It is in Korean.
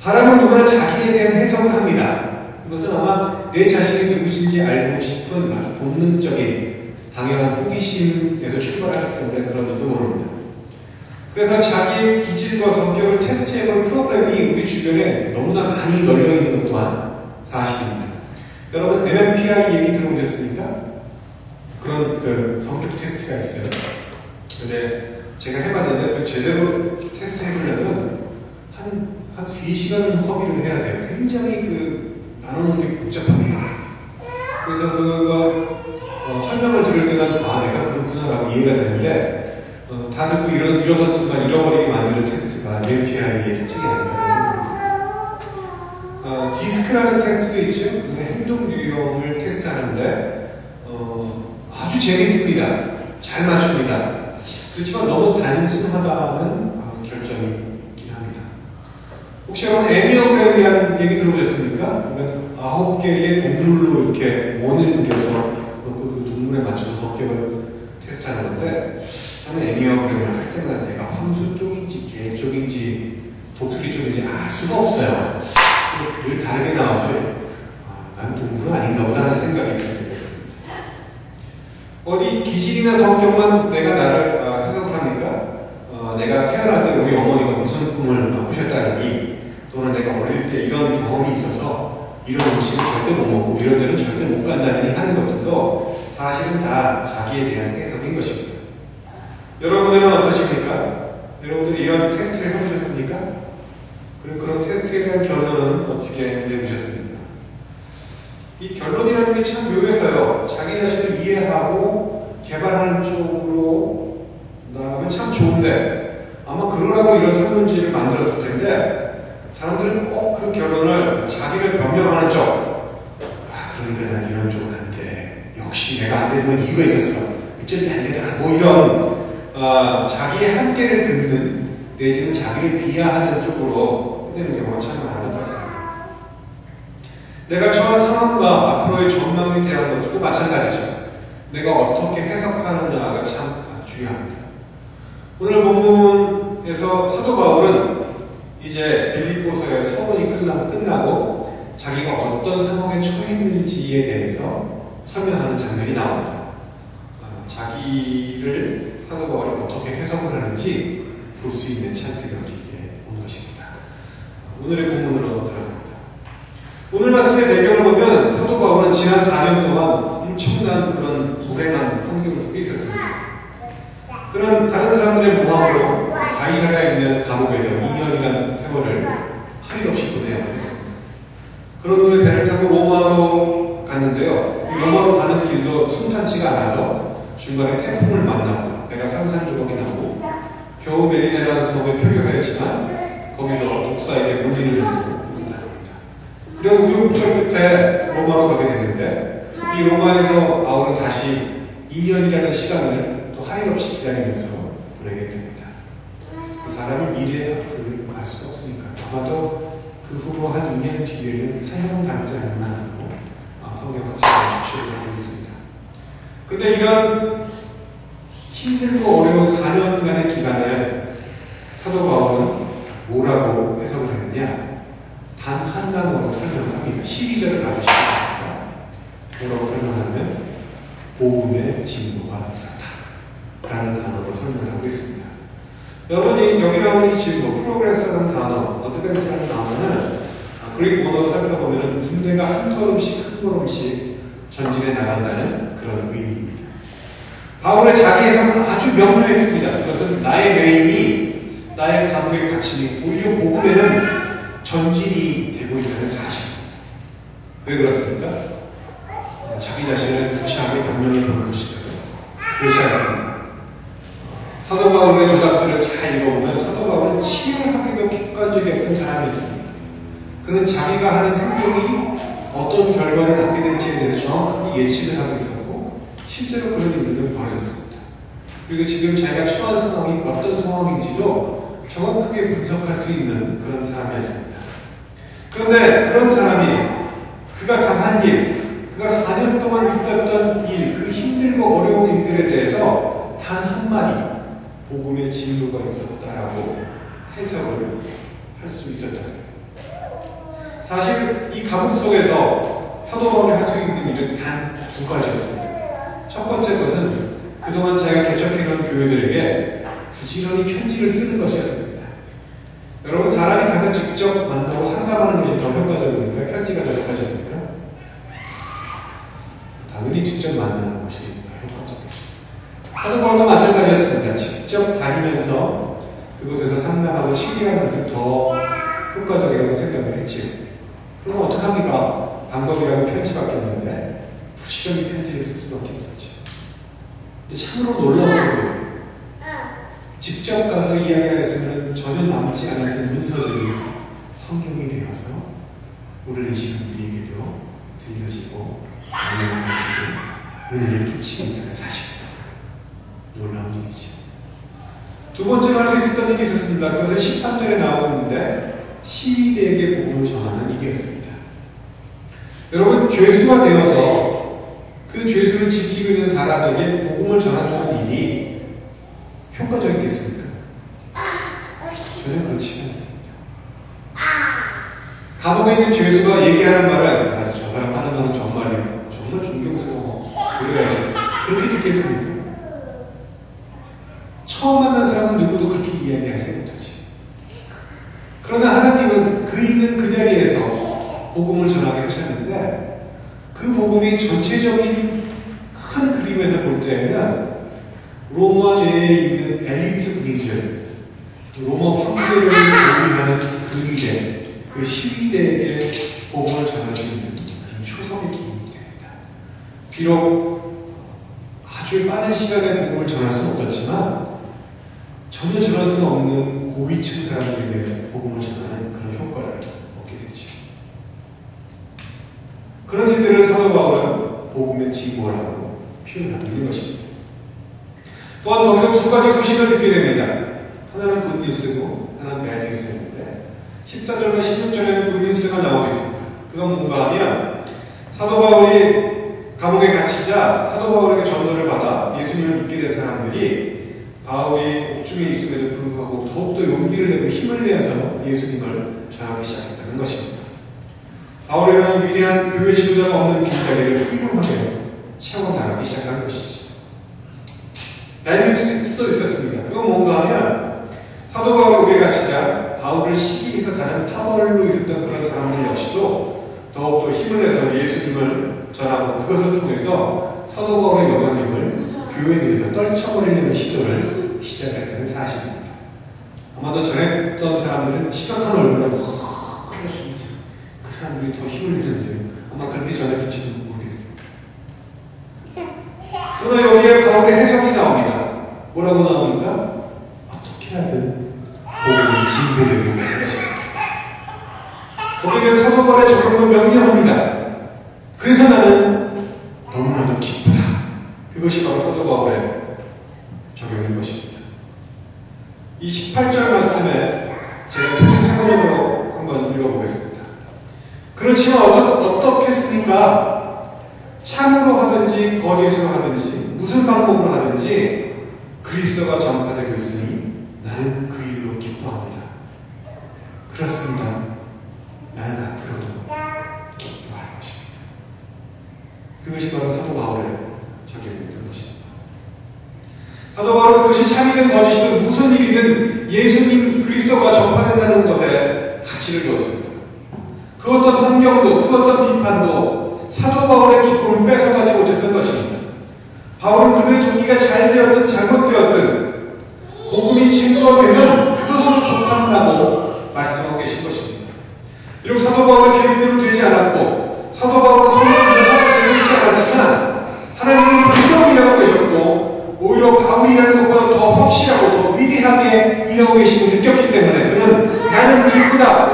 사람은 누구나 자기에 대한 해석을 합니다. 그것은 아마 내 자신이 누구신지 알고 싶은 아주 본능적인 당연한 호기심에서 출발하기 때문에 그런지도 모릅니다. 그래서 자기의 기질과 성격을 테스트해볼 프로그램이 우리 주변에 너무나 많이 널려있는 것 또한 사실입니다. 여러분 MMPI 얘기 들어보셨습니까? 그런 성격 테스트가 있어요. 근데 제가 해봤는데 그 제대로 테스트 해보려면 한 3시간은 허비를 해야 돼요. 굉장히 나누는 게 복잡합니다. 그래서 그거 설명을 들을 때는 내가 그렇구나 라고 이해가 되는데 다 듣고 일어선 순간 잃어버리게 만드는 테스트가 MMPI의 특징이 아닌가. 디스크라는 테스트도 있죠. 행동 유형을 테스트하는데 아주 재밌습니다. 잘 맞춥니다. 그렇지만 너무 단순하다는 결정이 있긴 합니다. 혹시 여러분 애니어그램이라는 얘기 들어보셨습니까? 그러면 9개의 동물로 이렇게 원을 그려서 그 동물에 맞춰서 성격을 테스트하는 건데 저는 애니어그램을 할 때마다 내가 황소 쪽인지 개 쪽인지 독수리 쪽인지 알 수가 없어요. 늘 다르게 나와서 나는 동물은 아닌가 보다 하는 생각이 들 때가 있습니다. 어디 기질이나 성격만 내가 나를 해석을 합니까? 내가 태어날 때 우리 어머니가 무슨 꿈을 꾸셨다느니 또는 내가 어릴 때 이런 경험이 있어서 이런 음식을 절대 못 먹고 이런 데는 절대 못 간다느니 하는 것들도 사실은 다 자기에 대한 해석인 것입니다. 여러분들은 어떠십니까? 여러분들이 이런 테스트를 해보셨습니까? 그리고 그런 테스트에 대한 결론은 어떻게 내보셨습니까? 이 결론이라는 게 참 묘해서요. 자기 자신을 이해하고 개발하는 쪽으로 나가면 참 좋은데 아마 그러라고 이런 설문지를 만들었을 텐데 사람들은 꼭 그 결론을 자기를 변명하는 쪽 그러니까 난 이런 쪽은 안 돼. 역시 내가 안 되는 건 이유가 있었어. 어쩐지 안 되더라. 뭐 이런 자기의 한계를 긋는 내지는 자기를 비하하는 쪽으로 끝내는 경우가 참 많은 것 같습니다. 내가 처한 상황과 앞으로의 전망에 대한 것도 마찬가지죠. 내가 어떻게 해석하느냐가 참 중요합니다. 오늘 본문에서 사도 바울은 이제 빌립보서의 서문이 끝나고 자기가 어떤 상황에 처했는지에 대해서 설명하는 장면이 나옵니다. 자기를 사도 바울이 어떻게 해석을 하는지 볼 수 있는 찬스가 우리에게 온 것입니다. 오늘의 본문으로 들어갑니다. 오늘 말씀의 배경을 보면 사도 바울은 지난 4년 동안 엄청난 그런 불행한 환경 속에 있었습니다. 그런 다른 사람들의 모함으로 바이샤라에 있는 감옥에서 2년이라는 세월을 할 일 없이 보내야만 했습니다. 그런 후에 배를 타고 로마로 갔는데요. 이 로마로 가는 길도 순탄치가 않아서 중간에 태풍을 만나고 배가 산산조각이 나고 겨우 멜리네라는 섬에 표류하였지만 거기서 독사에게 물리는 일도 있답니다. 그리고 우여곡절 끝에 로마로 가게 됐는데 이 로마에서 바울은 다시 2년이라는 시간을 또 할 일 없이 기다리면서 보내게 됩니다. 그 사람의 미래의 앞을 알 수가 없으니까 아마도 그 후로 한 2년 뒤에는 사형당하지 않을 만하고 성경학자가 추측을 하고 있습니다. 그런데 이런 힘들고 어려운 4년간의 기간을 사도 바울은 뭐라고 해석을 했느냐? 단 한 단어로 설명을 합니다. 12절을 가주시겠습니다. 뭐라고 설명하냐면 복음의 진보가 있었다 라는 단어로 설명을 하고 있습니다. 여러분이 여기 나오는 이 진보, 프로그레스라는 단어, 어드밴스라는 단어는 그리고 언어로 살펴보면 군대가 한 걸음씩 전진해 나간다는 그런 의미입니다. 바울의 자기 해석은 아주 명료했습니다. 그것은 나의 매임이 나의 감옥의 갇힘이 오히려 복음에는 전진이 되고 있다는 사실. 왜 그렇습니까? 자기 자신을 구시하게 변명해 보는 것이거든요. 그렇지 않습니다. 사도 바울의 저작들을 잘 읽어보면 사도 바울은 치유하기도 객관적이었던 사람이 있습니다. 그는 자기가 하는 행동이 어떤 결과를 낳게 될지에 대해서 정확하게 예측을 하고 있었고 실제로 그런 일들을 벌였습니다. 그리고 지금 자기가 처한 상황이 어떤 상황인지도 정확하게 분석할 수 있는 그런 사람이었습니다. 그런데 그런 사람이 그가 당한 일, 그가 4년 동안 있었던 일, 그 힘들고 어려운 일들에 대해서 단 한마디 복음의 진로가 있었다라고 해석을 할 수 있었다. 사실 이 감옥 속에서 사도 바울이 할 수 있는 일은 단 두 가지였습니다. 첫 번째 것은 그동안 자기가 개척해놓은 교회들에게 부지런히 편지를 쓰는 것이었습니다. 여러분, 사람이 가서 직접 만나고 상담하는 것이 더 효과적입니까? 편지가 더 효과적입니까? 당연히 직접 만나는 것이 더 효과적이죠. 사도 바울도 마찬가지였습니다. 직접 다니면서 그곳에서 상담하고 신뢰하는 것을 더 효과적이라고 생각을 했지요. 그럼 어떡합니까? 방법이라면 편지밖에 없는데 부지런히 편지를 쓸 수밖에 없었죠. 근데 참으로 놀라운 거예요. 직접 가서 이야기하였으면 전혀 남지 않았을 문서들이 성경이 되어서 오늘 이 시간 우리에게도 들려지고 영향을 주고 은혜를 끼치고 있다는 사실입니다. 놀라운 일이죠. 두 번째로 할 수 있었던 일이 있었습니다. 그것은 13절에 나오고 있는데 시위대에게 복음을 전하는 일이었습니다. 여러분, 죄수가 되어서 그 죄수를 지키고 있는 사람에게 복음을 전한다는 일이 효과적이겠습니까? 전혀 그렇지 않습니다. 감옥에 있는 죄수가 얘기하는 말은 저 사람 하는 말은 정말이에요. 정말 존경스러워. 그래야지. 그렇게 듣겠습니까? 처음 만난 사람은 누구도 그렇게 이야기하지 못하지. 그러나 하나님은 그 있는 그 자리에서 복음을 전하게 하셨는데 그 복음이 전체적인 큰 그림에서 볼 때에는 로마 내에 있는 엘리트 군인들, 로마 황제를 교리하는 그 일에, 그 시위대에게 복음을 전할 수 있는 초석의 기능이 됩니다. 비록 아주 빠른 시간에 복음을 전할 수는 없었지만 전혀 전할 수 없는 고위층 사람들에게 복음을 전하는 그런 효과를 얻게 되죠. 그런 일들을 사도 바울은 복음의 징보라고 표현하고 있는 것입니다. 또한 거기서 두 가지 소식을 듣게 됩니다. 하나는 굿뉴스고 하나는 배드뉴스였는데 14절과 16절에는 굿뉴스가 나오겠습니다. 그건 뭔가 하면 사도 바울이 감옥에 갇히자 사도 바울에게 전도를 받아 예수님을 믿게 된 사람들이 바울이 옥중에 있음에도 불구하고 더욱더 용기를 내고 힘을 내어서 예수님을 전하기 시작했다는 것입니다. 바울이라는 위대한 교회 지도자가 없는 빈자리를 훌륭하게 채워나가기 시작한 것이죠. 배드뉴스도 있었습니다. 그건 뭔가 하면 사도 바울이 옥에 갇히자 바울을 시기해서 다른 파벌로 있었던 그런 사람들 역시도 더욱더 힘을 내서 예수님을 전하고 그것을 통해서 사도 바울의 영향력을 교회 내에서 떨쳐버리려는 시도를 시작했다는 사실입니다. 아마도 전했던 사람들은 심각한 얼굴로 그렇습니다. 그 사람들이 더 힘을 내는데요. 아마 그렇게 전했을지도 모르겠습니다. 그러나 여기에 바울의 해석이 나옵니다. 뭐라고 나옵니까? 어떻게 하든 복음이 진보되고 있는 것입니다. 거기에 사도 바울의 적용도 명료합니다. 그래서 나는 너무나도 기쁘다. 그것이 바로 사도 바울의 적용인 것입니다. 이 18절 말씀에 제가 표준 사고력으로 한번 읽어보겠습니다. 그렇지만 어떻겠습니까? 참으로 하든지 거짓으로 하든지 무슨 방법으로 하든지 그리스도가 전파되고 있으니 나는 그 일로 기뻐합니다. 그렇습니다. 나는 앞으로도 기뻐할 것입니다. 그것이 바로 사도 바울의 적용이었던 것입니다. 사도 바울은 그것이 참이든 거짓이든 무슨 일이든 예수님 그리스도가 전파된다는 것에 가치를 두었습니다. 그 어떤 환경도 그 어떤 비판도 사도 바울의 기쁨을 뺏어가지 못했던 것입니다. 바울은 그들의 동기가 잘 되었든 잘못되었든 복음이 증거되면 그것으로 좋단다고 말씀하고 계신 것입니다. 비록 사도 바울의 계획대로 되지 않았고 사도 바울은 성령을 되고 있지 않았지만 하나님은 분명히 일하고 계셨고 오히려 바울이 일하는 것보다 더 확실하고 더 위대하게 일하고 계심을 느꼈기 때문에 그는 나는 기쁘다.